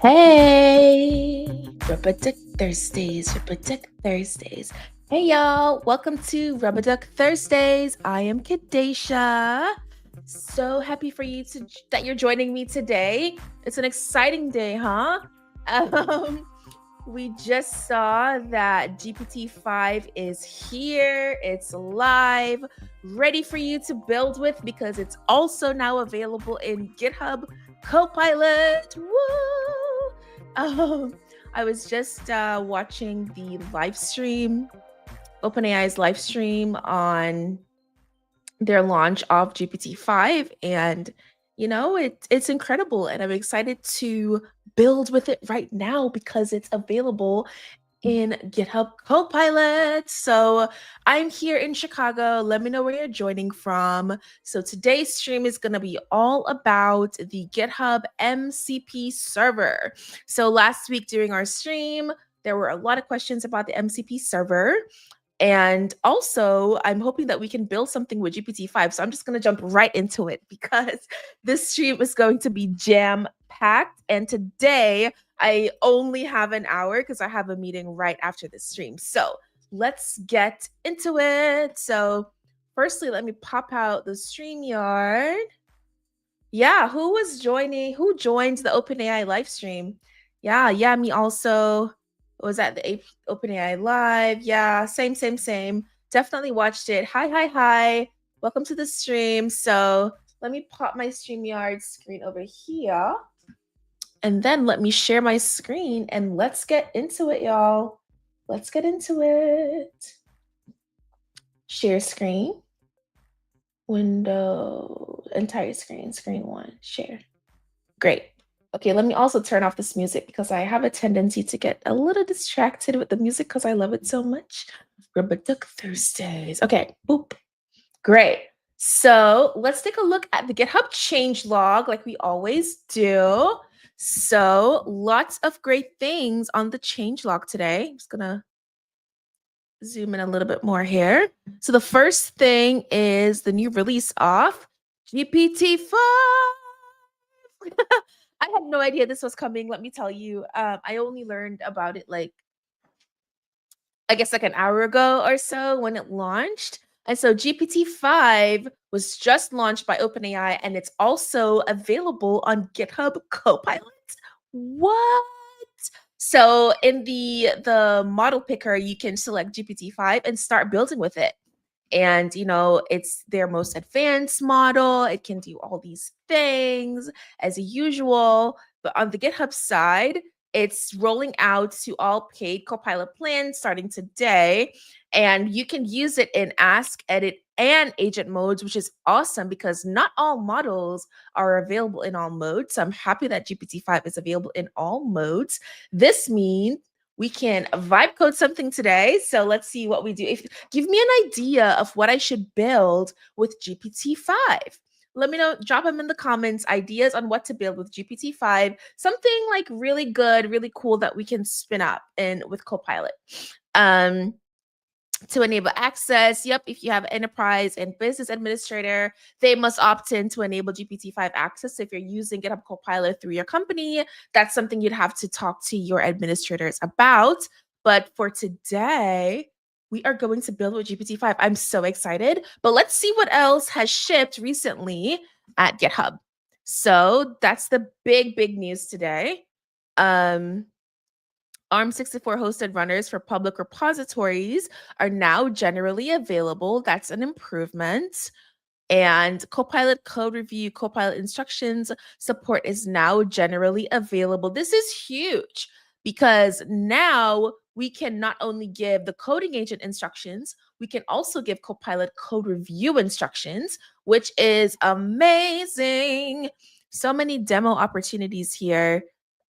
Hey, Rubberduck Thursdays, Rubberduck Thursdays. Hey y'all, welcome to Rubberduck Thursdays. I am Kadesha. So happy for you that you're joining me today. It's an exciting day, huh? We just saw that GPT-5 is here. It's live, ready for you to build with because it's also now available in GitHub Copilot. Woo! I was just watching the live stream, OpenAI's live stream on their launch of GPT-5, and it's incredible, and I'm excited to build with it right now because it's available in GitHub Copilot. So I'm here in Chicago. Let me know where you're joining from. So today's stream is going to be all about the GitHub MCP server. So last week during our stream, there were a lot of questions about the MCP server. And also, I'm hoping that we can build something with GPT-5. So I'm just going to jump right into it because this stream is going to be jam-packed. And today, I only have an hour because I have a meeting right after this stream. So let's get into it. So firstly, let me pop out the StreamYard. Yeah, who joined the OpenAI live stream? Yeah, me also. Was at the OpenAI live. Yeah, same. Definitely watched it. Hi. Welcome to the stream. So let me pop my StreamYard screen over here. And then let me share my screen and let's get into it, y'all. Let's get into it. Share screen, window, entire screen, screen one, share. Great. Okay, let me also turn off this music because I have a tendency to get a little distracted with the music because I love it so much. Rubber Duck Thursdays. Okay, boop. Great. So let's take a look at the GitHub change log like we always do. So lots of great things on the change log today. I'm just gonna zoom in a little bit more here. So the first thing is the new release of GPT-5. I had no idea this was coming. Let me tell you, I only learned about it like, I guess like an hour ago or so when it launched. And so GPT-5 was just launched by OpenAI and it's also available on GitHub Copilot. What? So in the model picker, you can select GPT-5 and start building with it. And it's their most advanced model. It can do all these things as usual. But on the GitHub side, it's rolling out to all paid Copilot plans starting today. And you can use it in Ask, Edit, and Agent modes, which is awesome because not all models are available in all modes. So I'm happy that GPT-5 is available in all modes. This means we can vibe code something today. So let's see what we do. Give me an idea of what I should build with GPT-5. Let me know, drop them in the comments, ideas on what to build with GPT-5, something like really good, really cool that we can spin up in with Copilot. To enable access, yep, if you have enterprise and business administrator, they must opt in to enable GPT-5 access. If you're using GitHub Copilot through your company, that's something you'd have to talk to your administrators about. But for today, we are going to build with GPT-5. I'm so excited. But let's see what else has shipped recently at GitHub. So that's the big news today. ARM64 hosted runners for public repositories are now generally available. That's an improvement. And Copilot code review, Copilot instructions support is now generally available. This is huge because now we can not only give the coding agent instructions, we can also give Copilot code review instructions, which is amazing. So many demo opportunities here.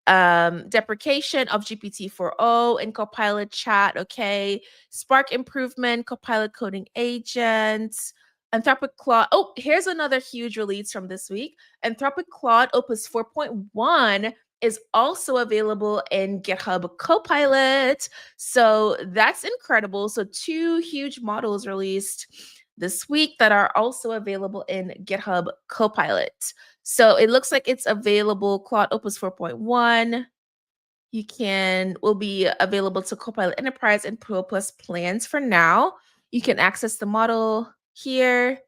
Deprecation of GPT-4o in Copilot chat, okay. Spark improvement, Copilot coding agents, Anthropic Claude. Oh, here's another huge release from this week. Anthropic Claude Opus 4.1 is also available in GitHub Copilot. So that's incredible. So 2 huge models released this week that are also available in GitHub Copilot. So it looks like it's available. Claude Opus 4.1 will be available to Copilot Enterprise and Pro Plus plans for now. You can access the model here,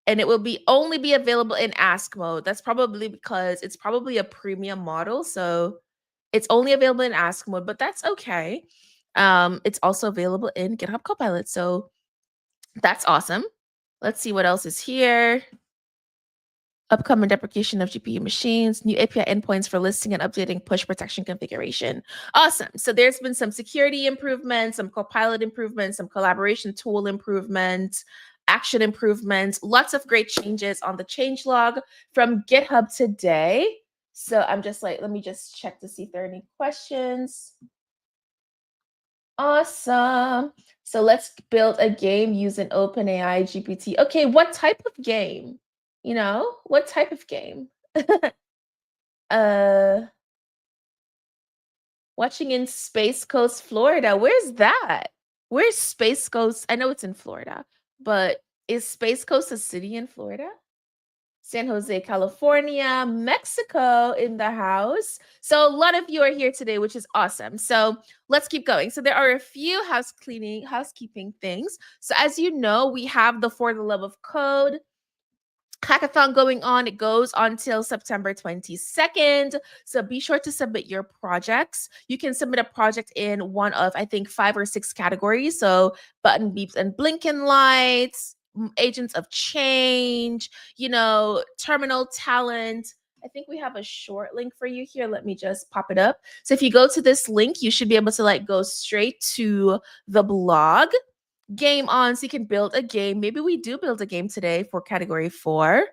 and it will only be available in Ask mode. That's probably because it's probably a premium model, so it's only available in Ask mode, but that's okay. It's also available in GitHub Copilot, so that's awesome. Let's see what else is here. Upcoming deprecation of GPU machines, new API endpoints for listing and updating push protection configuration. Awesome. So there's been some security improvements, some Copilot improvements, some collaboration tool improvements, action improvements, lots of great changes on the changelog from GitHub today. So I'm just like, let me just check to see if there are any questions. Awesome. So let's build a game using OpenAI GPT. Okay, what type of game? What type of game? uh Watching in Space Coast, Florida. Where's that? Where's Space Coast? I know it's in Florida, but is Space Coast a city in Florida? San Jose, California, Mexico in the house. So a lot of you are here today, which is awesome. So let's keep going. So there are a few housekeeping things. So as you know, we have the For the Love of Code hackathon going on. It goes until September 22nd. So be sure to submit your projects. You can submit a project in one of, I think, 5 or 6 categories. So button beeps and blinking lights, agents of change, terminal talent, I think we have a short link for you here. Let me just pop it up. So if you go to this link, you should be able to like go straight to the blog. Game on, so you can build a game. Maybe we do build a game today for category 4.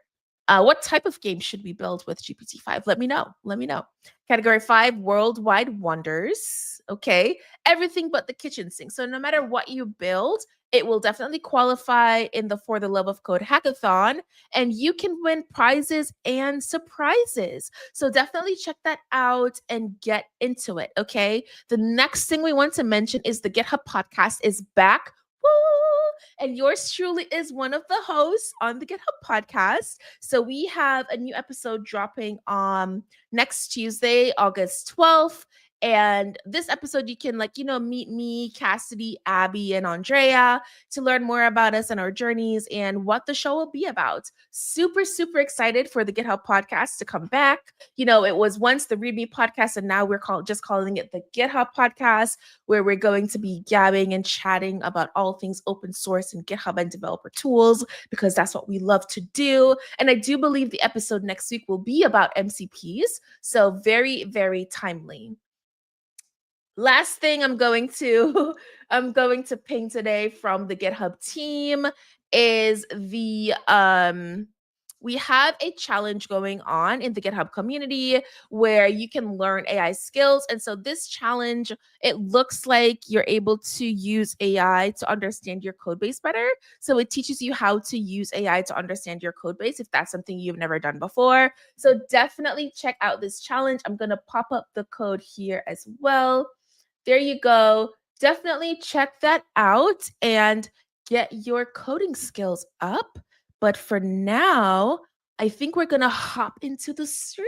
What type of game should we build with GPT-5? Let me know. Let me know. Category 5, worldwide wonders. Okay. Everything but the kitchen sink. So no matter what you build, it will definitely qualify in the For the Love of Code hackathon, and you can win prizes and surprises. So definitely check that out and get into it. Okay. The next thing we want to mention is the GitHub podcast is back. Woo! And yours truly is one of the hosts on the GitHub podcast. So we have a new episode dropping on next Tuesday, August 12th. And this episode, you can meet me, Cassidy, Abby, and Andrea to learn more about us and our journeys and what the show will be about. Super, super excited for the GitHub podcast to come back. It was once the README podcast, and now we're just calling it the GitHub podcast, where we're going to be gabbing and chatting about all things open source and GitHub and developer tools, because that's what we love to do. And I do believe the episode next week will be about MCPs. So very, very timely. Last thing I'm going to ping today from the GitHub team is we have a challenge going on in the GitHub community where you can learn AI skills. And so this challenge, it looks like you're able to use AI to understand your code base better. So it teaches you how to use AI to understand your code base if that's something you've never done before. So definitely check out this challenge. I'm going to pop up the code here as well. There you go. Definitely check that out and get your coding skills up. But for now, I think we're going to hop into the stream.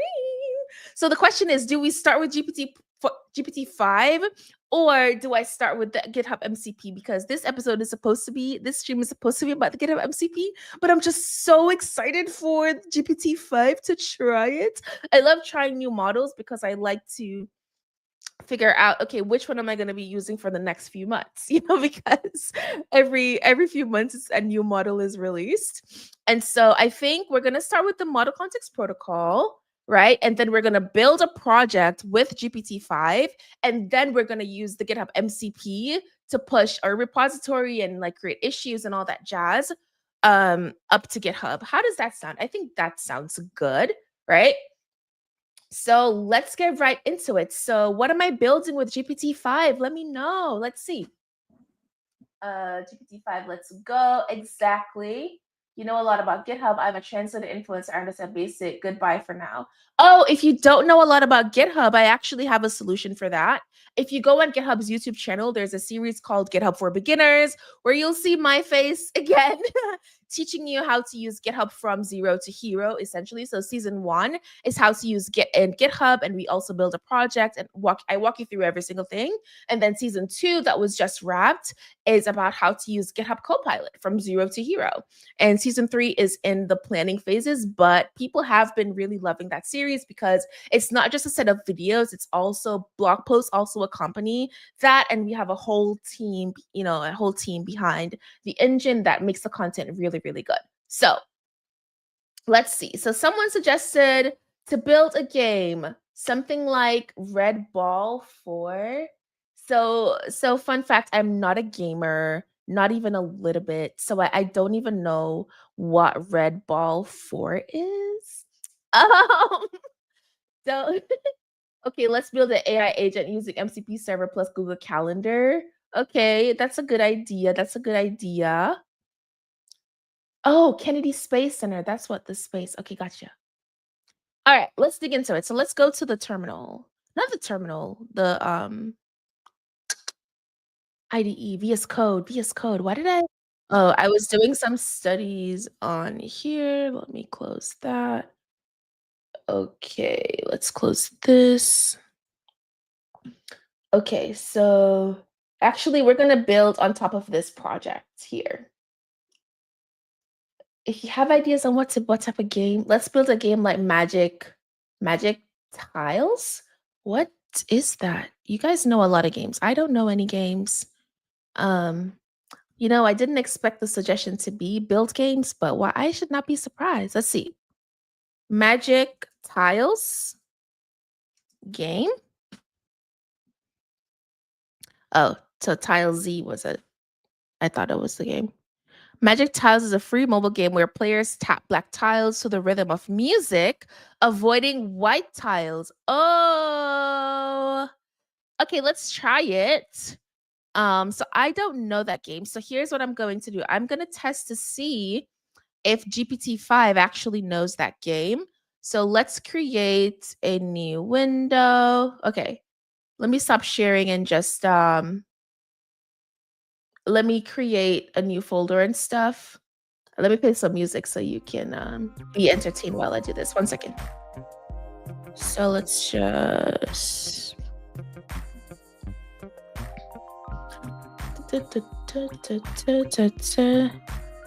So the question is, do we start with GPT-5 or do I start with the GitHub MCP? Because this stream is supposed to be about the GitHub MCP, but I'm just so excited for GPT-5 to try it. I love trying new models because I like to figure out, okay, which one am I going to be using for the next few months, because every few months a new model is released. And so I think we're going to start with the model context protocol, right? And then we're going to build a project with GPT-5, and then we're going to use the GitHub MCP to push our repository and like create issues and all that jazz up to GitHub. How does that sound? I think that sounds good, right? So let's get right into it. So what am I building with GPT-5? Let me know. Let's see. GPT-5, let's go. Exactly. You know a lot about GitHub. I'm a translator influencer. I understand basic. Goodbye for now. Oh, if you don't know a lot about GitHub, I actually have a solution for that. If you go on GitHub's YouTube channel, there's a series called GitHub for Beginners, where you'll see my face again, teaching you how to use GitHub from zero to hero, essentially. So season 1 is how to use GitHub, and we also build a project and I walk you through every single thing. And then season 2, that was just wrapped, is about how to use GitHub Copilot from zero to hero. And season 3 is in the planning phases, but people have been really loving that series because it's not just a set of videos, it's also blog posts also accompany that. And we have a whole team, behind the engine that makes the content really, really good. So let's see. So someone suggested to build a game, something like Red Ball 4. So fun fact, I'm not a gamer, not even a little bit. So I don't even know what Red Ball 4 is. So okay, let's build an AI agent using MCP Server plus Google Calendar. Okay, that's a good idea. That's a good idea. Oh, Kennedy Space Center. That's what the space. Okay, gotcha. All right, let's dig into it. So let's go to the terminal. Not the terminal, the IDE, VS Code, VS Code. Why did I? Oh, I was doing some studies on here. Let me close that. Okay, let's close this. Okay, so actually we're going to build on top of this project here. If you have ideas on what type of game, let's build a game like Magic Tiles. What is that? You guys know a lot of games. I don't know any games. I didn't expect the suggestion to be build games, but I should not be surprised. Let's see. Magic Tiles game. Oh, so Tile Z was it? I thought it was the game. Magic Tiles is a free mobile game where players tap black tiles to the rhythm of music, avoiding white tiles. Oh, okay, let's try it. So I don't know that game. So here's what I'm going to do. I'm going to test to see if GPT-5 actually knows that game. So let's create a new window. Okay, let me stop sharing and just let me create a new folder and stuff. Let me play some music so you can be entertained while I do this. 1 second. So let's just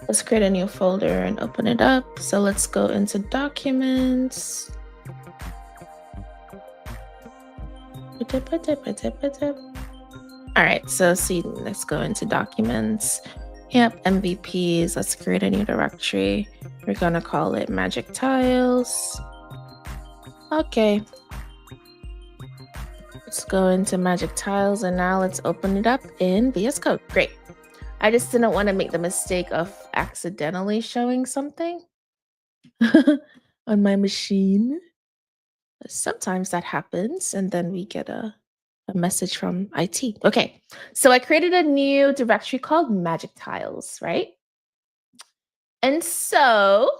let's create a new folder and open it up. So let's go into documents. All right, so see, let's go into documents. Yep, MVPs. Let's create a new directory. We're gonna call it Magic Tiles. Okay. Let's go into Magic Tiles and now let's open it up in VS Code. Great. I just didn't want to make the mistake of accidentally showing something on my machine. Sometimes that happens and then we get a message from IT. Okay, so I created a new directory called Magic Tiles, right? And so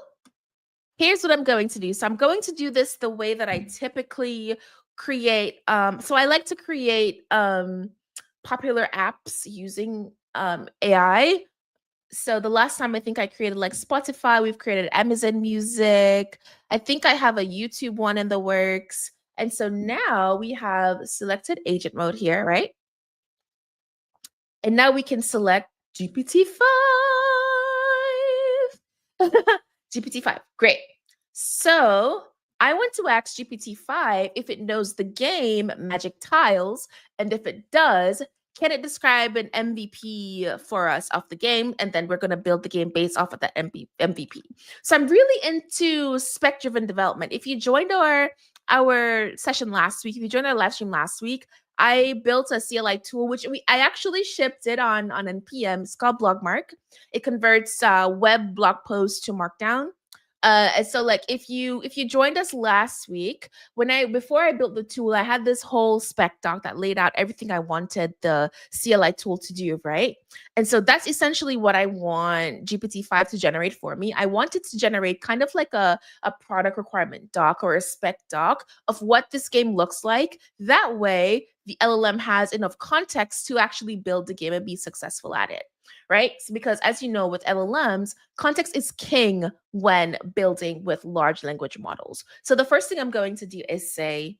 here's what I'm going to do. So I'm going to do this the way that I typically create. So I like to create popular apps using AI. So the last time I think I created like Spotify, we've created Amazon Music. I think I have a YouTube one in the works. And so now we have selected agent mode here, right? And now we can select GPT-5. GPT-5, great. So I want to ask GPT-5 if it knows the game Magic Tiles, and if it does, can it describe an MVP for us of the game? And then we're going to build the game based off of that MVP. So I'm really into spec-driven development. If you joined our session last week, if you joined our live stream last week, I built a CLI tool, which I actually shipped it on NPM. It's called BlogMark. It converts web blog posts to Markdown. And so like if you joined us last week, before I built the tool, I had this whole spec doc that laid out everything I wanted the CLI tool to do, right? And so that's essentially what I want GPT-5 to generate for me. I want it to generate kind of like a product requirement doc or a spec doc of what this game looks like. That way, the LLM has enough context to actually build the game and be successful at it, right? Because as you know, with LLMs, context is king when building with large language models. So the first thing I'm going to do is say,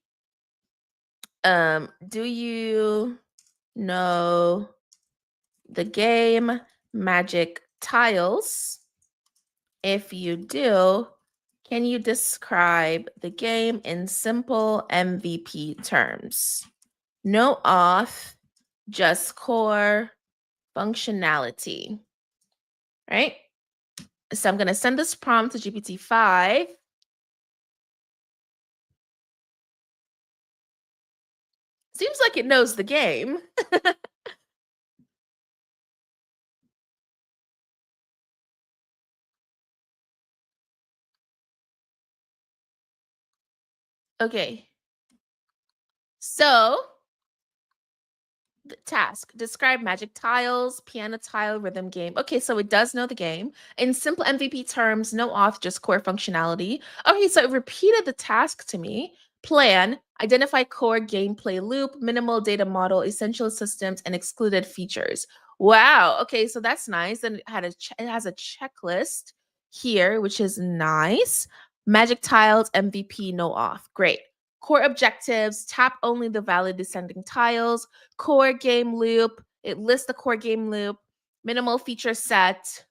do you know the game Magic Tiles? If you do, can you describe the game in simple MVP terms? No auth, just core functionality, right? So I'm going to send this prompt to GPT-5. Seems like it knows the game. Okay. So the task, describe Magic Tiles, piano tile, rhythm game. Okay, so it does know the game. In simple MVP terms, no auth, just core functionality. Okay, so it repeated the task to me. Plan, identify core gameplay loop, minimal data model, essential systems, and excluded features. Wow, okay, so that's nice. And it has a checklist here, which is nice. Magic Tiles, MVP, no auth. Great. Core objectives, tap only the valid descending tiles. Core game loop, it lists the core game loop. Minimal feature set,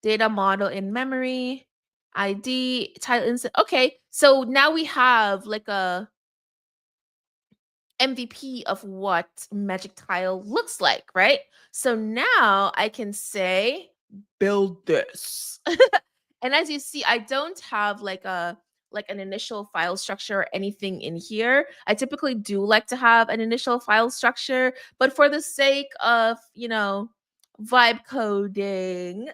data model in memory, ID, title instant. Okay, so now we have like a MVP of what Magic Tile looks like, right? So now I can say, build this. And as you see, I don't have like a like an initial file structure or anything in here. I typically do like to have an initial file structure, but for the sake of, vibe coding,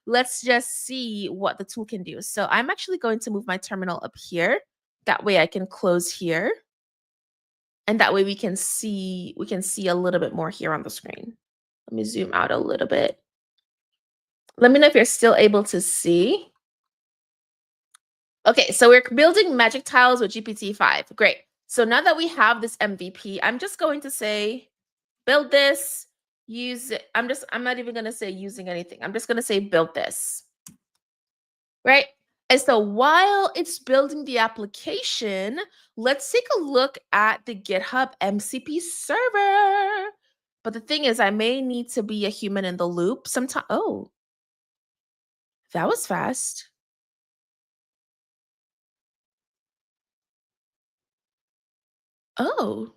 let's just see what the tool can do. So I'm actually going to move my terminal up here. That way I can close here. And that way we can see a little bit more here on the screen. Let me zoom out a little bit. Let me know if you're still able to see. Okay, so we're building magic tiles with GPT-5. Great. So now that we have this MVP, I'm just going to say, build this, use it. I'm not even going to say using anything. I'm just going to say build this. Right? And so while it's building the application, let's take a look at the GitHub MCP server. But the thing is, I may need to be a human in the loop sometime. Oh, that was fast. Oh,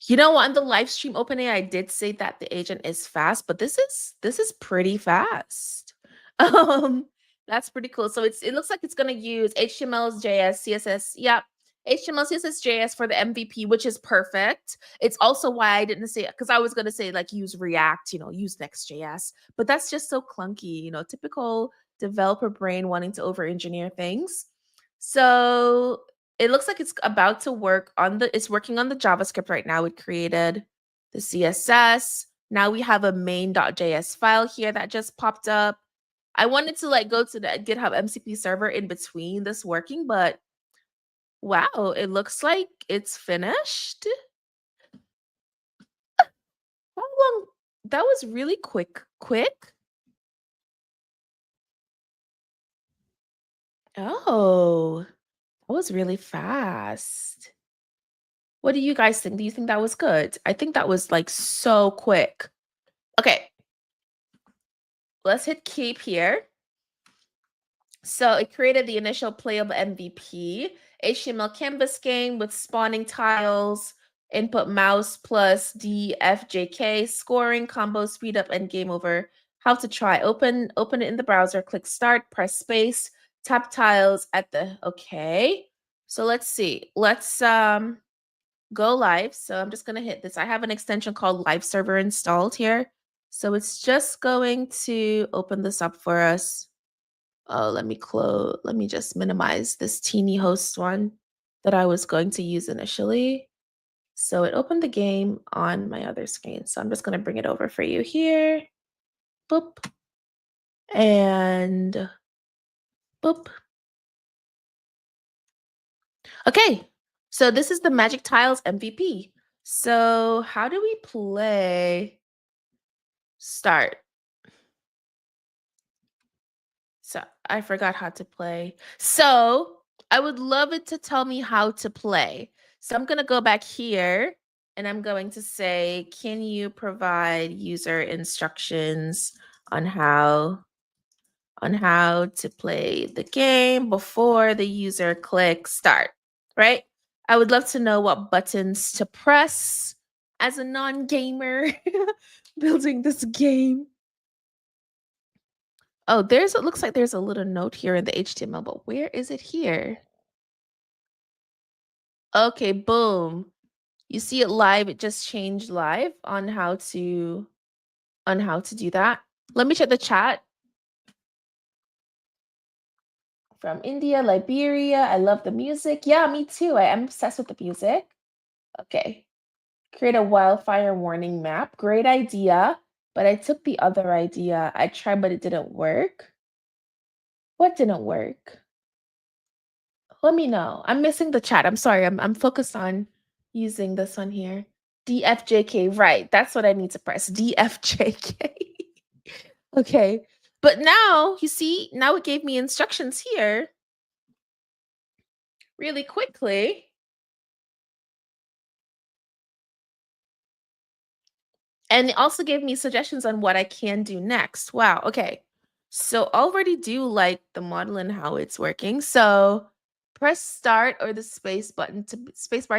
you know what? On the live stream OpenAI did say that the agent is fast, but this is pretty fast. Um, that's pretty cool. So it looks like it's gonna use HTML, JS, CSS. Yep. HTML, CSS, JS for the MVP, which is perfect. It's also why I didn't say, because I was gonna say like use React, use Next.js, but that's just so clunky, typical developer brain wanting to over engineer things. So it looks like it's about to work on it's working on the JavaScript right now. It created the CSS. Now we have a main.js file here that just popped up. I wanted to like go to the GitHub MCP server in between this working, but wow, it looks like it's finished. How long? That was really quick. Quick? Oh, that was really fast. What do you guys think? Do you think that was good? I think that was like so quick. Okay, let's hit keep here. So it created the initial playable MVP, HTML canvas game with spawning tiles, input mouse plus DFJK, scoring, combo, speed up, and game over. How to try. Open it in the browser, click start, press space, tap tiles at the okay. So let's see. Let's go live. So I'm just gonna hit this. I have an extension called live server installed here. So it's just going to open this up for us. Oh, let me just minimize this teeny host one that I was going to use initially. So it opened the game on my other screen. So I'm just going to bring it over for you here. Boop. And boop. Okay. So this is the Magic Tiles MVP. So how do we play? Start. So I forgot how to play. So I would love it to tell me how to play. So I'm going to go back here and I'm going to say, can you provide user instructions on how to play the game before the user clicks start, right? I would love to know what buttons to press as a non-gamer building this game. Oh, it looks like there's a little note here in the HTML, but where is it here? Okay, boom. You see it live, it just changed live on how to do that. Let me check the chat. From India, Liberia. I love the music. Yeah, me too. I am obsessed with the music. Okay. Create a wildfire warning map. Great idea. But I took the other idea. I tried, but it didn't work. What didn't work? Let me know. I'm missing the chat. I'm sorry. I'm focused on using this one here. DFJK. Right. That's what I need to press. DFJK. Okay. But now, you see, now it gave me instructions here really quickly. And it also gave me suggestions on what I can do next. Wow. Okay. So already do like the model and how it's working. So press start or the space bar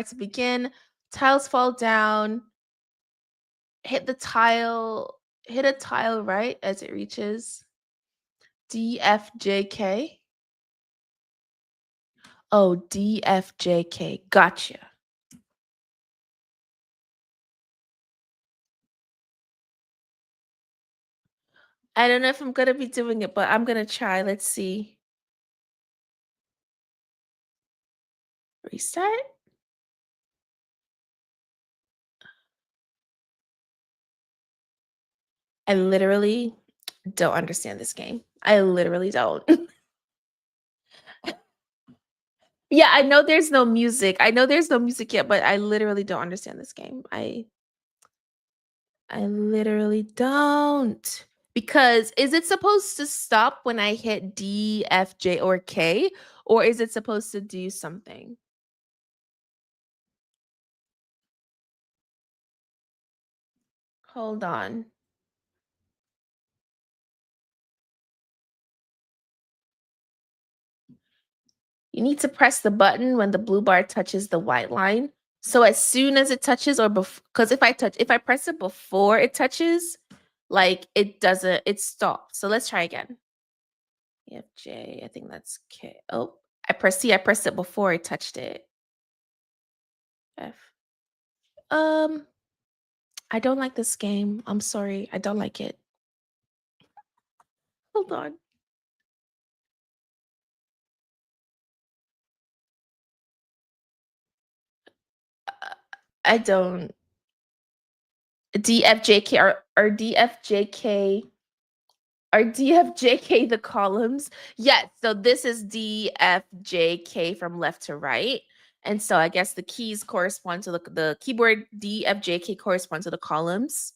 to begin. Tiles fall down. Hit a tile right as it reaches DFJK. Oh, DFJK. Gotcha. I don't know if I'm gonna be doing it, but I'm gonna try. Let's see. Restart? I literally don't understand this game. I literally don't. Yeah, I know there's no music. I know there's no music yet, but I literally don't understand this game. I literally don't. Because is it supposed to stop when I hit D, F, J, or K? Or is it supposed to do something? Hold on. You need to press the button when the blue bar touches the white line. So as soon as it touches or before, because if I press it before it touches, like it doesn't, it stops. So let's try again. F, J, I think that's K. Oh, I pressed it before I touched it. F. Um, I don't like this game. I'm sorry. I don't like it. Hold on. I don't. DFJK or DFJK are DFJK the columns? Yes. So this is DFJK from left to right. And so I guess the keys correspond to the keyboard DFJK correspond to the columns.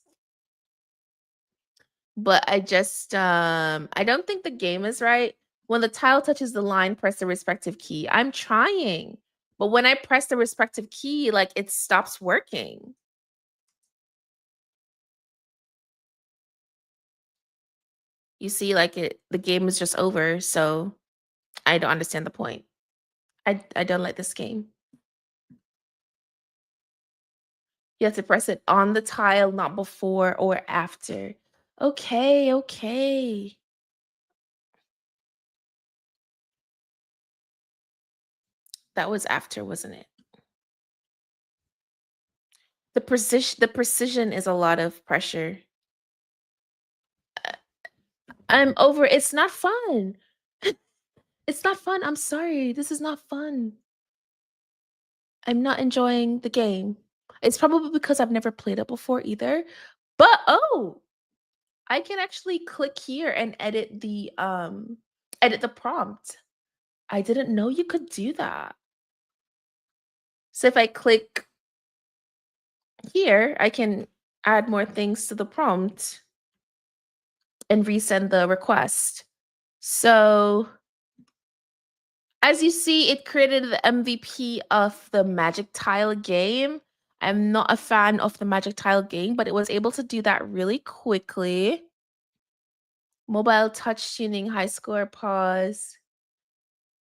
But I don't think the game is right. When the tile touches the line, press the respective key. I'm trying. But when I press the respective key, like it stops working. You see, like the game is just over, so I don't understand the point. I don't like this game. You have to press it on the tile, not before or after. Okay, okay. That was after, wasn't it? The precision is a lot of pressure. I'm over. It's not fun. It's not fun. I'm sorry. This is not fun. I'm not enjoying the game. It's probably because I've never played it before either. But oh, I can actually click here and edit the prompt. I didn't know you could do that. So if I click here, I can add more things to the prompt and resend the request. So as you see, it created the MVP of the Magic Tile game. I'm not a fan of the Magic Tile game, but it was able to do that really quickly. Mobile touch tuning, high score, pause.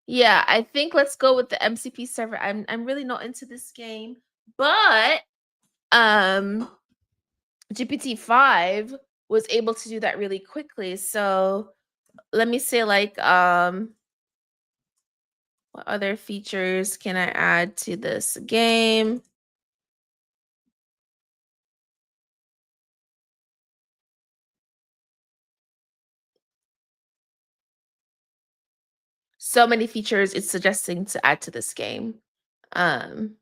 Yeah, I think let's go with the MCP server. I'm really not into this game, but um GPT-5 was able to do that really quickly. So let me say like what other features can I add to this game? So many features it's suggesting to add to this game. Um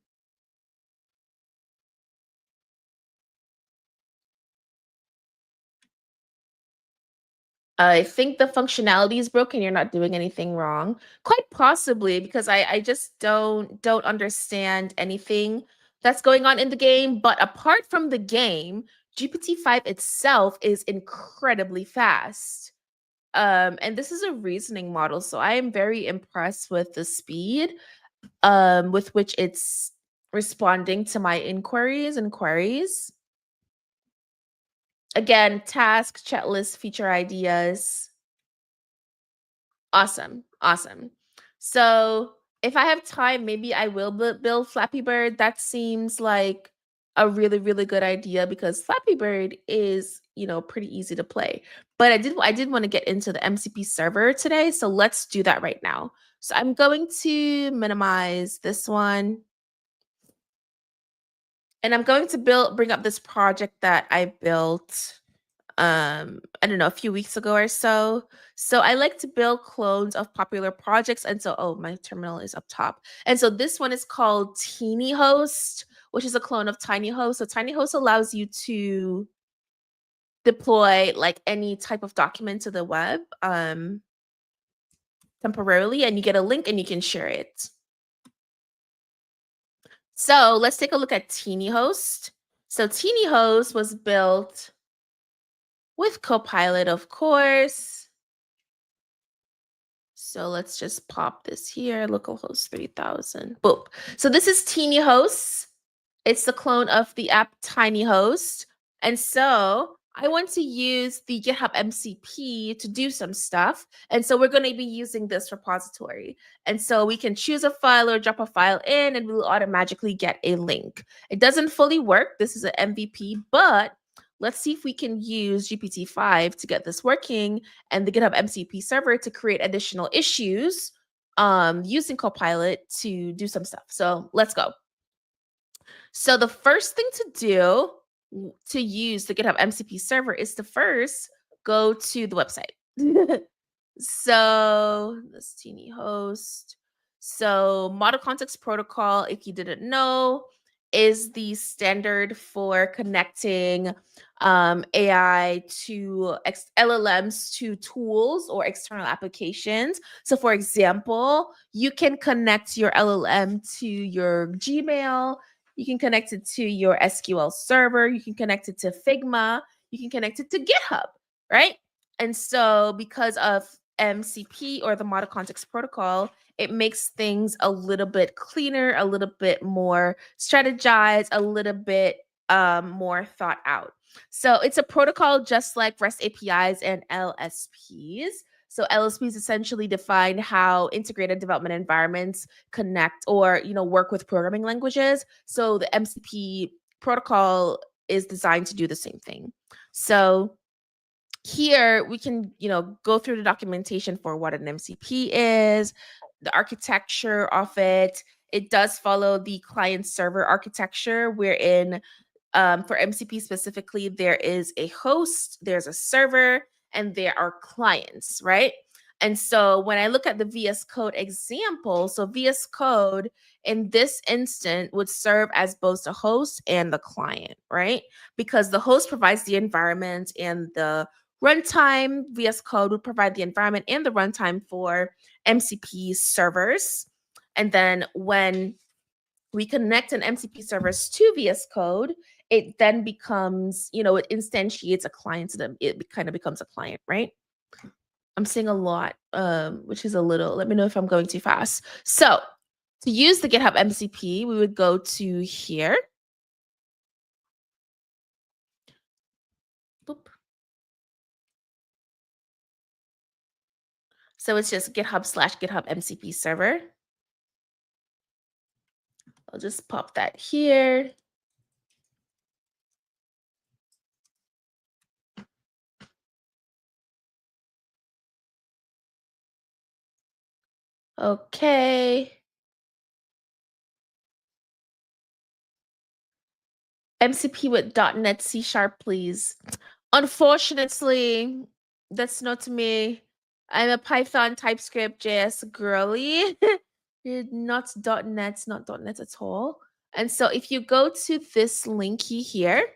I think the functionality is broken. You're not doing anything wrong. Quite possibly because I just don't understand anything that's going on in the game. But apart from the game, GPT-5 itself is incredibly fast. And this is a reasoning model, so I am very impressed with the speed with which it's responding to my inquiries and queries. Again, task, checklist, feature ideas. Awesome. Awesome. So if I have time, maybe I will build Flappy Bird. That seems like a really, really good idea because Flappy Bird is, pretty easy to play. But I did want to get into the MCP server today, so let's do that right now. So I'm going to minimize this one. And I'm going to bring up this project that I built, I don't know, a few weeks ago or so. So I like to build clones of popular projects. And so, oh, my terminal is up top. And so this one is called TinyHost, which is a clone of TinyHost. So TinyHost allows you to deploy like any type of document to the web temporarily, and you get a link and you can share it. So let's take a look at TinyHost. So TinyHost was built with Copilot, of course. So let's just pop this here, localhost 3000. Boom. So this is TinyHost. It's the clone of the app TinyHost. And so I want to use the GitHub MCP to do some stuff. And so we're going to be using this repository. And so we can choose a file or drop a file in, and we'll automatically get a link. It doesn't fully work. This is an MVP, but let's see if we can use GPT-5 to get this working and the GitHub MCP server to create additional issues using Copilot to do some stuff. So let's go. So the first thing to do to use the GitHub MCP server is to first go to the website. So this TinyHost. So Model Context Protocol, if you didn't know, is the standard for connecting AI to LLMs to tools or external applications. So for example, you can connect your LLM to your Gmail, you can connect it to your SQL server, you can connect it to Figma, you can connect it to GitHub, right? And so because of MCP or the Model Context Protocol, it makes things a little bit cleaner, a little bit more strategized, a little bit more thought out. So it's a protocol just like REST APIs and LSPs. So LSPs essentially define how integrated development environments connect or work with programming languages. So the MCP protocol is designed to do the same thing. So here we can go through the documentation for what an MCP is, the architecture of it. It does follow the client server architecture, wherein for MCP specifically, there is a host, there's a server, and there are clients, right? And so when I look at the VS Code example, so VS Code in this instant would serve as both the host and the client, right? Because the host provides the environment and the runtime. VS Code would provide the environment and the runtime for MCP servers. And then when we connect an MCP servers to VS Code, it then becomes, it instantiates a client to them. It kind of becomes a client, right? I'm saying a lot, which is a little, let me know if I'm going too fast. So to use the GitHub MCP, we would go to here. Boop. So it's just GitHub/GitHub MCP server. I'll just pop that here. Okay. MCP with .NET C#, please. Unfortunately, that's not me. I'm a Python, TypeScript, JS girly. Not .NET, not .NET at all. And so if you go to this linky here,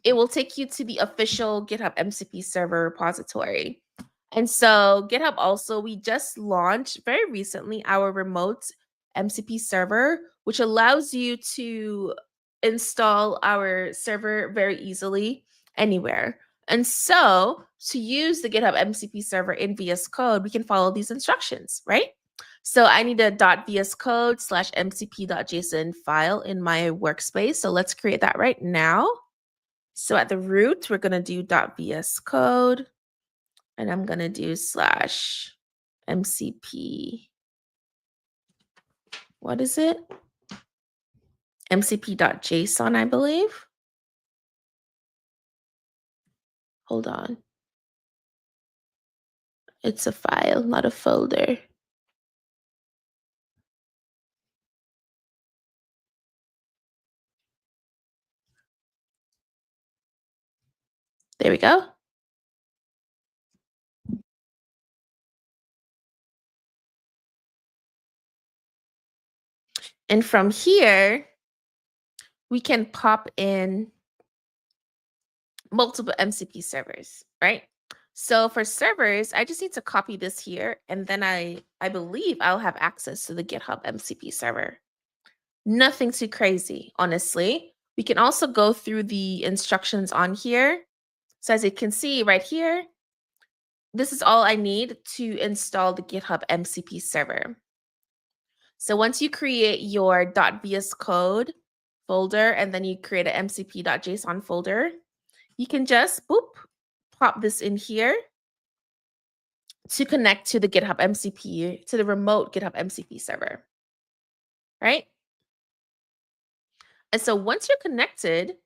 it will take you to the official GitHub MCP server repository. And so GitHub also, we just launched very recently our remote MCP server, which allows you to install our server very easily anywhere. And so to use the GitHub MCP server in VS Code, we can follow these instructions, right? So I need a .vscode/mcp.json file in my workspace. So let's create that right now. So at the root, we're going to do .vscode, and I'm going to do /mcp. What is it? mcp.json, I believe. Hold on. It's a file, not a folder. There we go. And from here, we can pop in multiple MCP servers, right? So for servers, I just need to copy this here, and then I believe I'll have access to the GitHub MCP server. Nothing too crazy, honestly. We can also go through the instructions on here. So as you can see right here, this is all I need to install the GitHub MCP server. So once you create your .vs code folder and then you create an mcp.json folder, you can just boop, pop this in here to connect to the GitHub MCP, to the remote GitHub MCP server, right? And so once you're connected,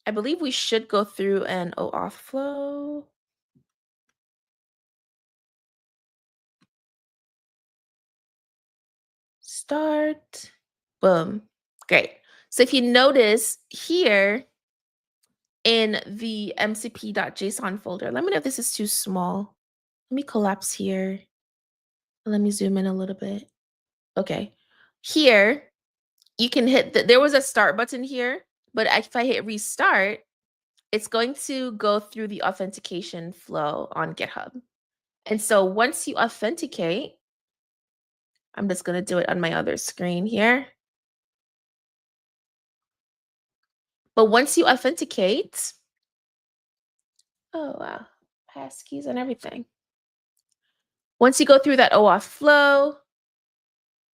I believe we should go through an OAuth flow. Start, boom, great. So if you notice here in the mcp.json folder, let me know if this is too small. Let me collapse here. Let me zoom in a little bit. Okay, here you can hit there was a start button here, but if I hit restart, it's going to go through the authentication flow on GitHub. And so once you authenticate, I'm just going to do it on my other screen here. But once you authenticate, oh wow, passkeys and everything. Once you go through that OAuth flow,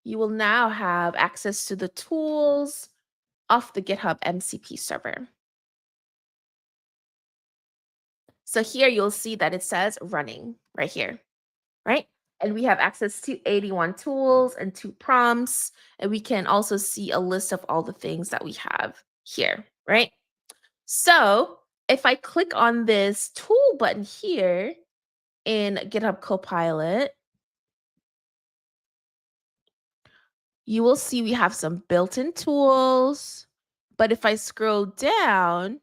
you will now have access to the tools off the GitHub MCP server. So here you'll see that it says running right here, right? And we have access to 81 tools and 2 prompts. And we can also see a list of all the things that we have here, right? So if I click on this tool button here in GitHub Copilot, you will see we have some built-in tools. But if I scroll down,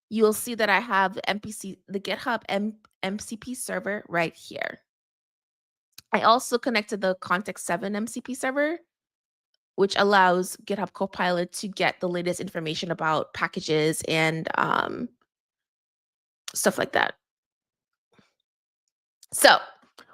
you'll see that I have the GitHub MCP server right here. I also connected the Context 7 MCP server, which allows GitHub Copilot to get the latest information about packages and stuff like that. So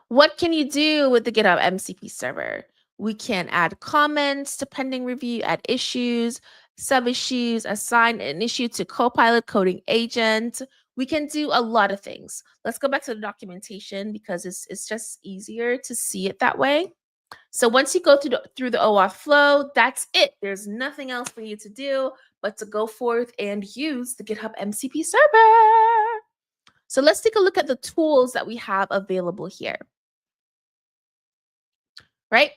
what can you do with the GitHub MCP server? We can add comments to pending review, add issues, sub-issues, assign an issue to Copilot coding agent. We can do a lot of things. Let's go back to the documentation because it's just easier to see it that way. So once you go through the OAuth flow, that's it. There's nothing else for you to do but to go forth and use the GitHub MCP server. So let's take a look at the tools that we have available here. Right?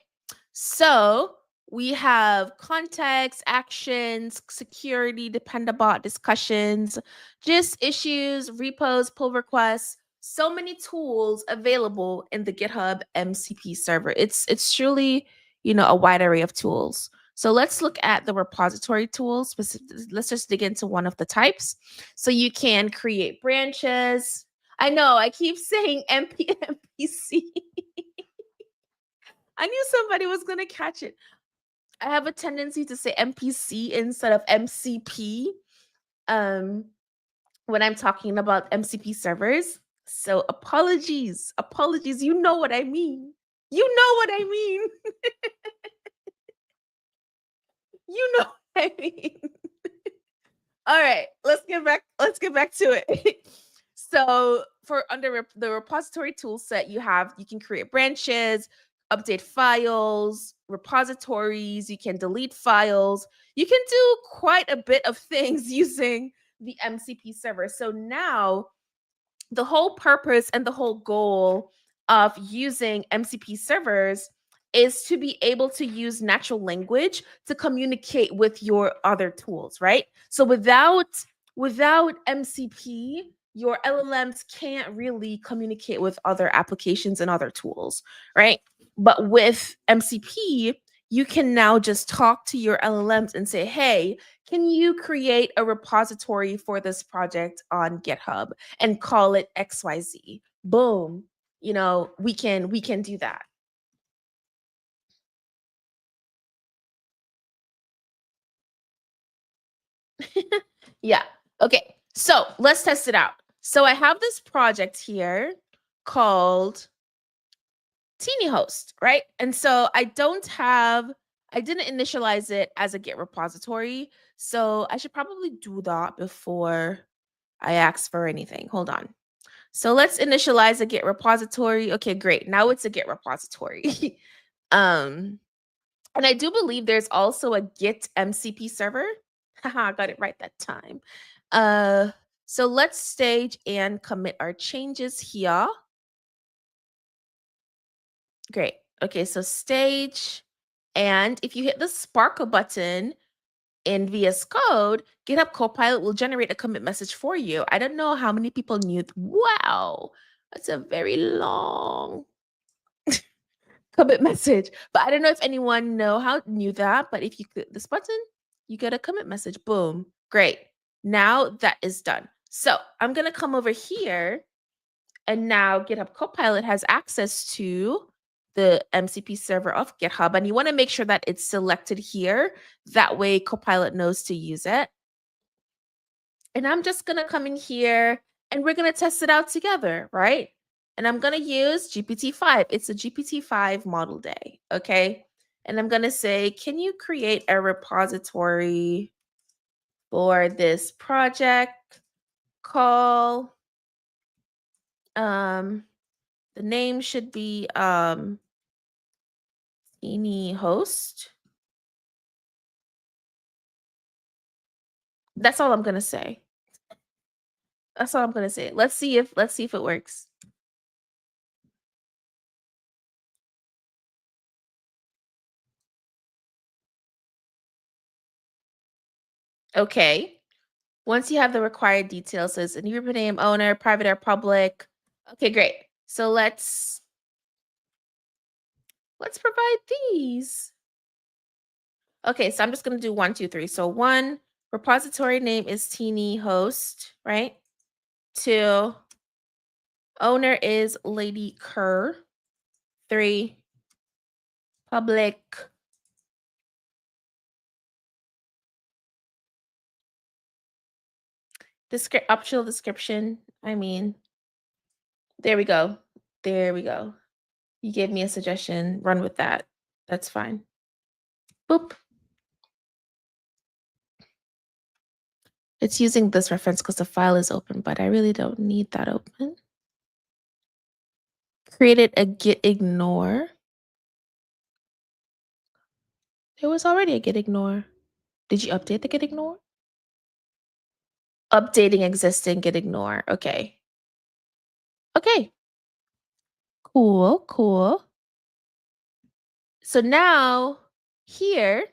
So we have context, actions, security, dependabot, discussions, just issues, repos, pull requests, so many tools available in the GitHub MCP server. It's truly, a wide array of tools. So let's look at the repository tools. Let's just dig into one of the types. So you can create branches. I know I keep saying MPC. I knew somebody was going to catch it. I have a tendency to say MPC instead of MCP when I'm talking about MCP servers. So apologies. You know what I mean. You know what I mean. You know what I mean. All right, let's get back to it. So for under the repository tool set, you can create branches, update files, repositories, you can delete files. You can do quite a bit of things using the MCP server. So now the whole purpose and the whole goal of using MCP servers is to be able to use natural language to communicate with your other tools, right? So without MCP, your LLMs can't really communicate with other applications and other tools, right? But with MCP, you can now just talk to your LLMs and say, hey, can you create a repository for this project on GitHub and call it XYZ? Boom. We can do that. Yeah. Okay. So let's test it out. So I have this project here called Teeny Host, right? And so I didn't initialize it as a Git repository. So I should probably do that before I ask for anything. Hold on. So let's initialize a Git repository. Okay, great. Now it's a Git repository. um, and I do believe there's also a Git MCP server. Haha, I got it right that time. So let's stage and commit our changes here. Great. Okay, so stage. And if you hit the Sparkle button in VS Code, GitHub Copilot will generate a commit message for you. I don't know how many people knew. Wow, that's a very long commit message. But I don't know if anyone knew that. But if you click this button, you get a commit message. Boom. Great. Now that is done. So I'm gonna come over here, and now GitHub Copilot has access to the MCP server of GitHub, and you want to make sure that it's selected here. That way Copilot knows to use it. And I'm just going to come in here and we're going to test it out together, right? And I'm going to use GPT-5. It's a GPT-5 model day, okay? And I'm going to say, can you create a repository for this project? Call, the name should be Teeny Host. That's all I'm going to say. That's all I'm going to say. Let's see if it works. Okay. Once you have the required details, says a name, owner, private or public. Okay, great. So let's provide these. Okay, so I'm just gonna do 1, 2, 3. So 1, repository name is Teeny Host, right? 2, owner is Lady Kerr. 3, public. Optional description. I mean, there we go. There we go. You gave me a suggestion. Run with that. That's fine. Boop. It's using this reference because the file is open, but I really don't need that open. Created a git ignore. There was already a git ignore. Did you update the git ignore? Updating existing git ignore. Okay. Okay. Cool, cool. So now here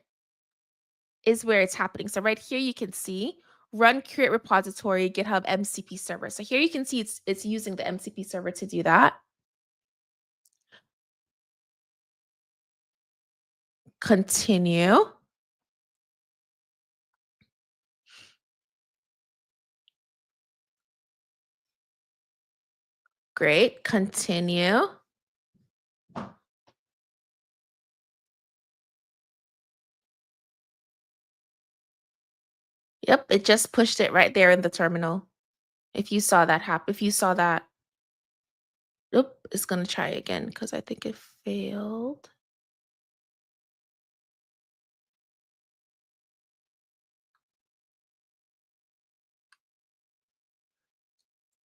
is where it's happening. So right here you can see run create repository GitHub MCP server. So here you can see it's using the MCP server to do that. Continue. Great. Continue. Yep, it just pushed it right there in the terminal. If you saw that happen, if you saw that, oop, it's gonna try again because I think it failed.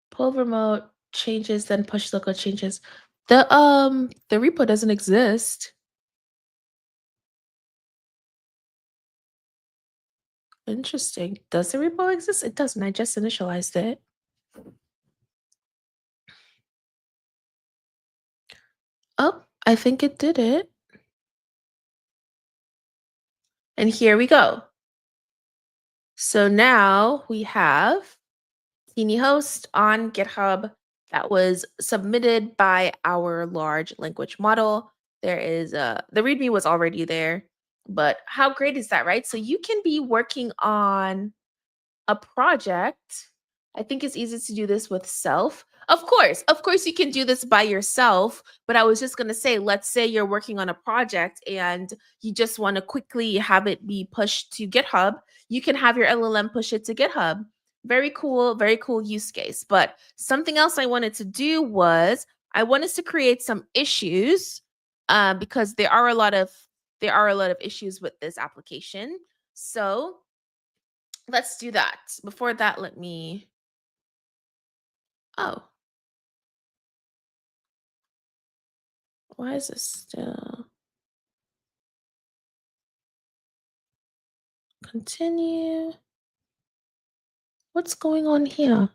Pull remote changes, then push local changes. The repo doesn't exist. Interesting. Does the repo exist? It doesn't. I just initialized it. Oh, I think it did it. And here we go. So now we have Teeny Host on GitHub that was submitted by our large language model. there is the README was already there, but how great is that, right? So you can be working on a project. I think it's easy to do this with self. Of course, you can do this by yourself. But I was just going to say, let's say you're working on a project and you just want to quickly have it be pushed to GitHub. You can have your LLM push it to GitHub. Very cool use case. But something else I wanted to do was I wanted to create some issues because there are a lot of issues with this application. So let's do that. Before that, let me. Oh, why is this still? Continue. What's going on here?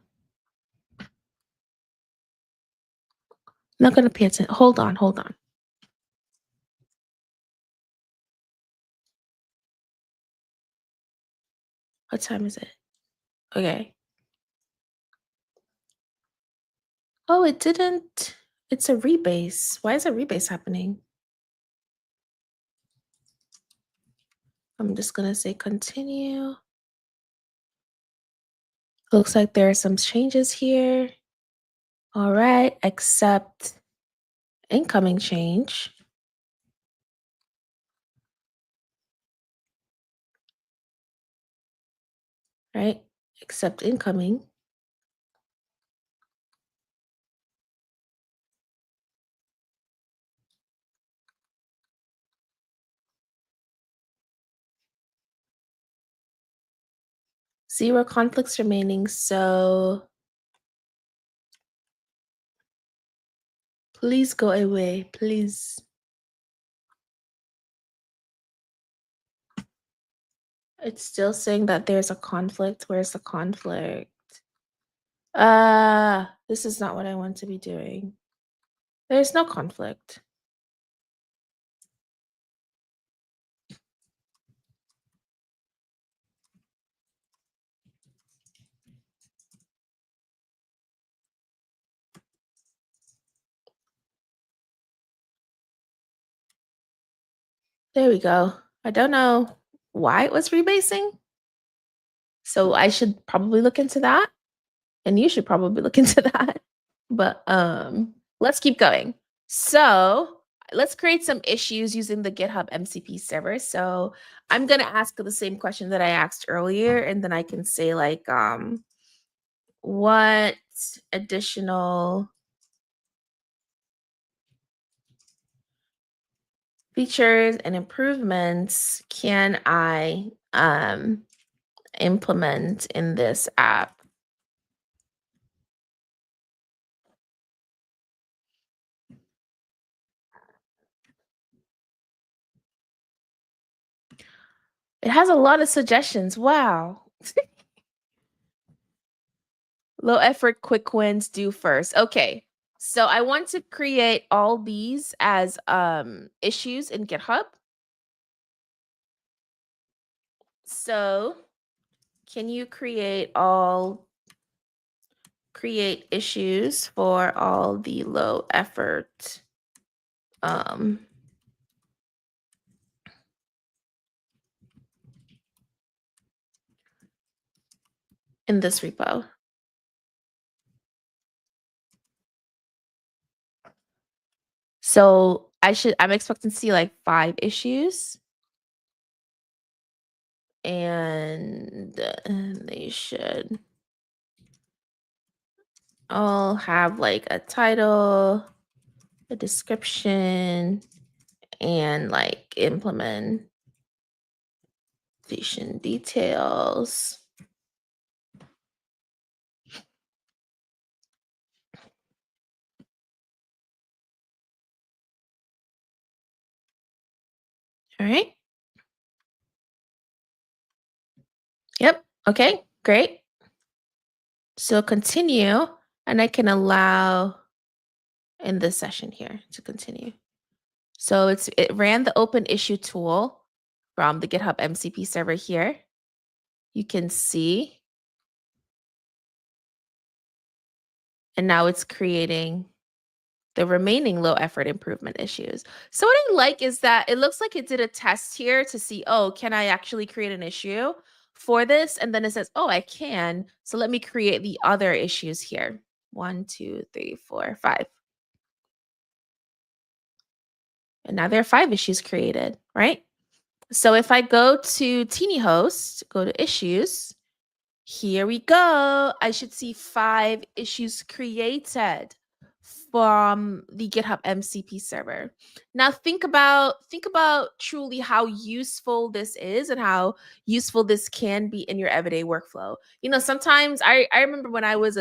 Not gonna pay attention. Hold on, hold on. What time is it? Okay. Oh, it didn't. It's a rebase. Why is a rebase happening? I'm just gonna say continue. Looks like there are some changes here. All right, accept incoming change. Right, accept incoming. Zero conflicts remaining, so please go away, please. It's still saying that there's a conflict. Where's the conflict? This is not what I want to be doing. There's no conflict. There we go. I don't know why it was rebasing. So I should probably look into that. And you should probably look into that. But let's keep going. So let's create some issues using the GitHub MCP server. So I'm gonna ask the same question that I asked earlier, and then I can say like what additional features and improvements can I implement in this app? It has a lot of suggestions. Wow. Low effort, quick wins, do first. Okay. So I want to create all these as issues in GitHub. So can you create issues for all the low effort in this repo? So I'm expecting to see like 5 issues. And they should all have like a title, a description, and like implementation details. All right. Yep. Okay, great. So continue, and I can allow in this session here to continue. So it ran the open issue tool from the GitHub MCP server here. You can see. And now it's creating the remaining low effort improvement issues. So what I like is that it looks like it did a test here to see, oh, can I actually create an issue for this? And then it says, oh, I can. So let me create the other issues here. 1, 2, 3, 4, 5. And now there are 5 issues created, right? So if I go to Teeny Host, go to issues, here we go. I should see 5 issues created from the GitHub MCP server. Now think about truly how useful this is and how useful this can be in your everyday workflow. You know, sometimes I remember when I was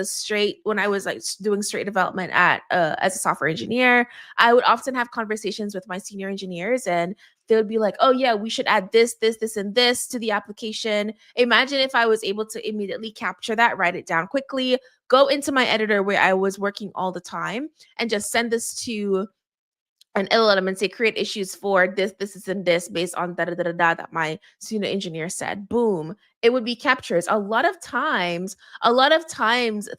like doing straight development at as a software engineer, I would often have conversations with my senior engineers and they would be like, oh yeah, we should add this, and this to the application. Imagine if I was able to immediately capture that, write it down quickly, go into my editor where I was working all the time, and just send this to an LLM and say create issues for this, and this based on da da da da da that my senior engineer said. Boom, it would be captures. A lot of times,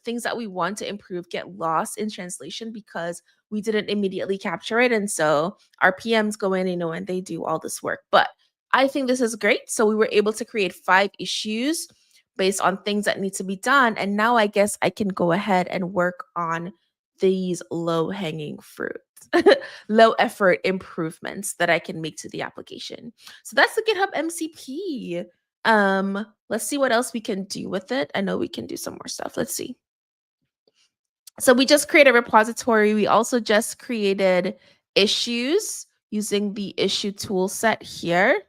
things that we want to improve get lost in translation because we didn't immediately capture it, and so our PMs go in, and they do all this work. But I think this is great. So we were able to create 5 issues based on things that need to be done, and now I guess I can go ahead and work on these low hanging fruit. Low effort improvements that I can make to the application. So that's the GitHub MCP. Let's see what else we can do with it. I know we can do some more stuff. Let's see. So we just created a repository. We also just created issues using the issue tool set here.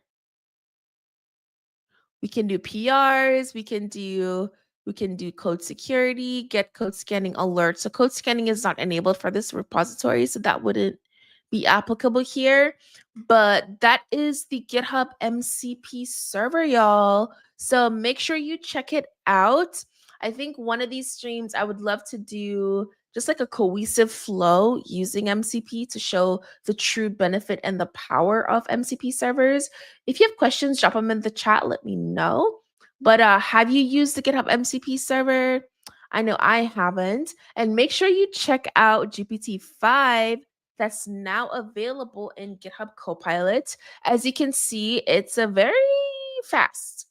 We can do PRs, we can do code security, get code scanning alerts. So code scanning is not enabled for this repository, so that wouldn't be applicable here. But that is the GitHub MCP server, y'all. So make sure you check it out. I think one of these streams I would love to do just like a cohesive flow using MCP to show the true benefit and the power of MCP servers. If you have questions, drop them in the chat. Let me know. But have you used the GitHub MCP server? I know I haven't. And make sure you check out GPT-5 that's now available in GitHub Copilot. As you can see, it's a very fast.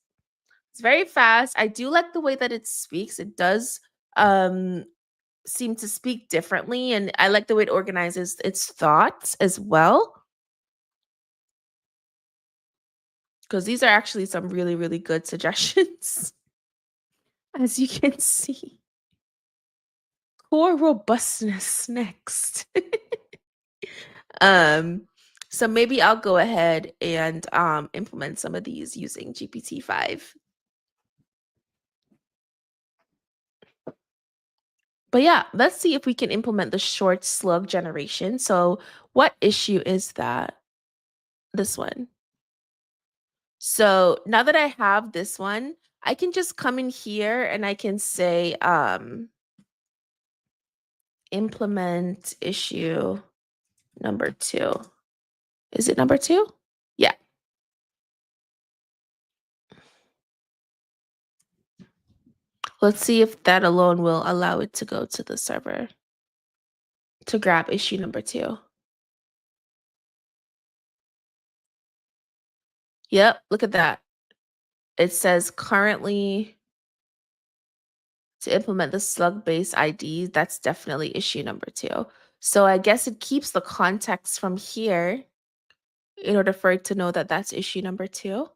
It's very fast. I do like the way that it speaks. It does seem to speak differently, and I like the way it organizes its thoughts as well. Because these are actually some really, really good suggestions, as you can see. Core robustness next. um, so maybe I'll go ahead and implement some of these using GPT-5. But yeah, let's see if we can implement the short slug generation. So what issue is that? This one. So now that I have this one, I can just come in here and I can say implement issue number 2. Is it number 2? Yeah. Let's see if that alone will allow it to go to the server to grab issue number 2. Yep, look at that. It says currently to implement the slug-based ID, that's definitely issue number 2. So I guess it keeps the context from here in order for it to know that that's issue number 2.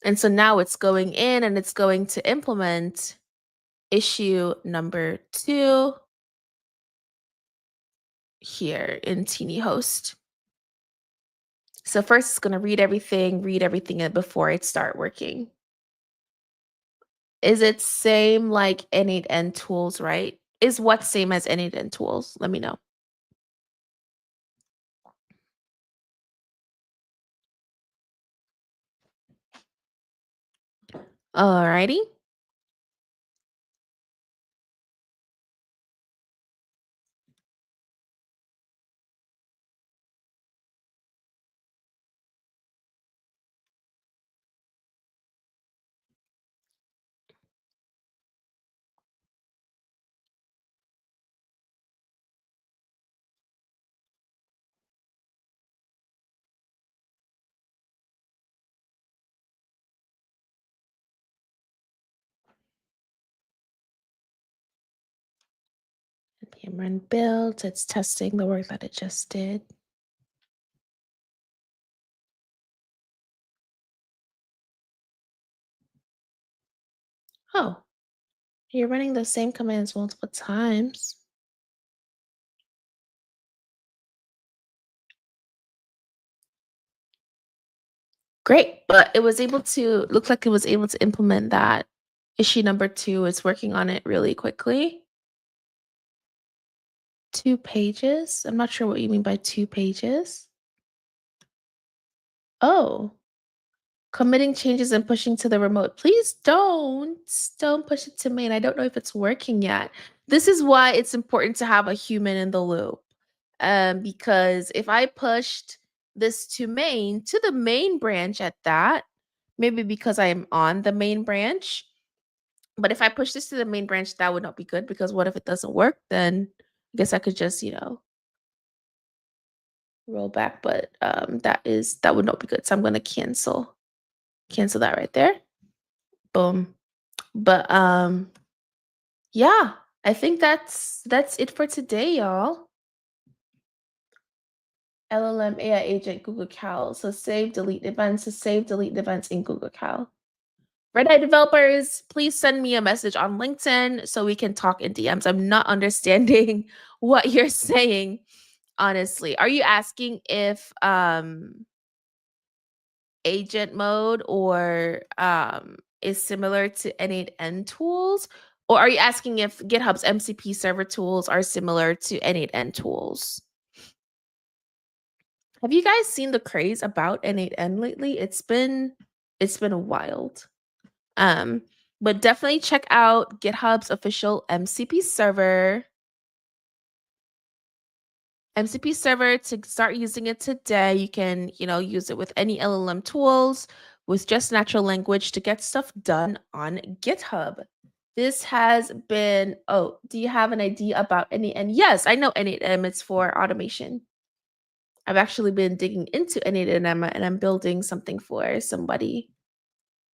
And so now it's going in and it's going to implement issue number 2 here in Teeny Host. So first it's going to read everything in before it start working. Is it same like N8N tools, right? Is what same as N8N tools? Let me know. Alrighty. npm run build. It's testing the work that it just did. Oh, you're running the same commands multiple times. Great, but it was able to look like it was able to implement that. Issue number 2 is working on it really quickly. 2 pages? I'm not sure what you mean by 2 pages. Oh, committing changes and pushing to the remote. Please don't push it to main. I don't know if it's working yet. This is why it's important to have a human in the loop. Because if I pushed this to the main branch at that, maybe because I am on the main branch, but if I push this to the main branch, that would not be good, because what if it doesn't work? Then I guess I could just, roll back, but that would not be good. So I'm going to cancel that right there. Boom. But yeah, I think that's it for today, y'all. LLM AI agent Google Cal. So save delete events in Google Cal. Red Eye developers, please send me a message on LinkedIn so we can talk in DMs. I'm not understanding what you're saying, honestly. Are you asking if agent mode or is similar to N8N tools? Or are you asking if GitHub's MCP server tools are similar to N8N tools? Have you guys seen the craze about N8N lately? It's been wild. But definitely check out GitHub's official MCP server. MCP server, to start using it today, you can, use it with any LLM tools, with just natural language to get stuff done on GitHub. This has been, do you have an idea about N8N? Yes, I know N8M. It's for automation. I've actually been digging into N8N and I'm building something for somebody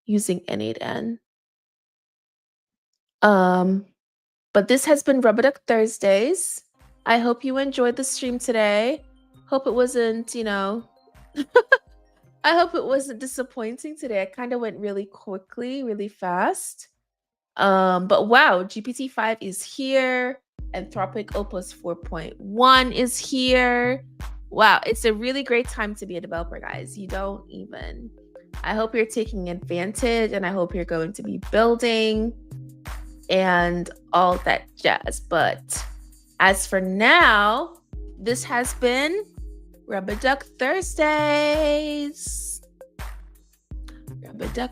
using N8N. But this has been Rubberduck Thursdays. I hope you enjoyed the stream today. Hope it wasn't, I hope it wasn't disappointing today. I kind of went really quickly, really fast. But wow, GPT-5 is here. Anthropic Opus 4.1 is here. Wow, it's a really great time to be a developer, guys. You don't even. I hope you're taking advantage, and I hope you're going to be building and all that jazz. But as for now, this has been Rubberduck Thursdays. Rubberduck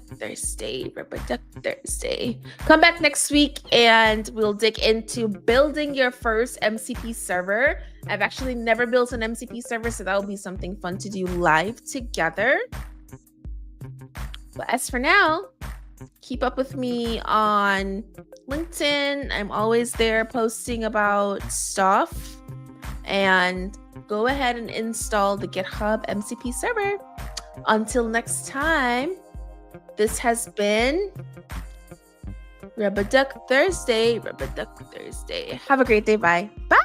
Thursday. Come back next week and we'll dig into building your first MCP server. I've actually never built an MCP server, so that will be something fun to do live together. But as for now, keep up with me on LinkedIn. I'm always there posting about stuff. And go ahead and install the GitHub MCP server. Until next time, this has been Rubberduck Thursday. Have a great day. Bye. Bye.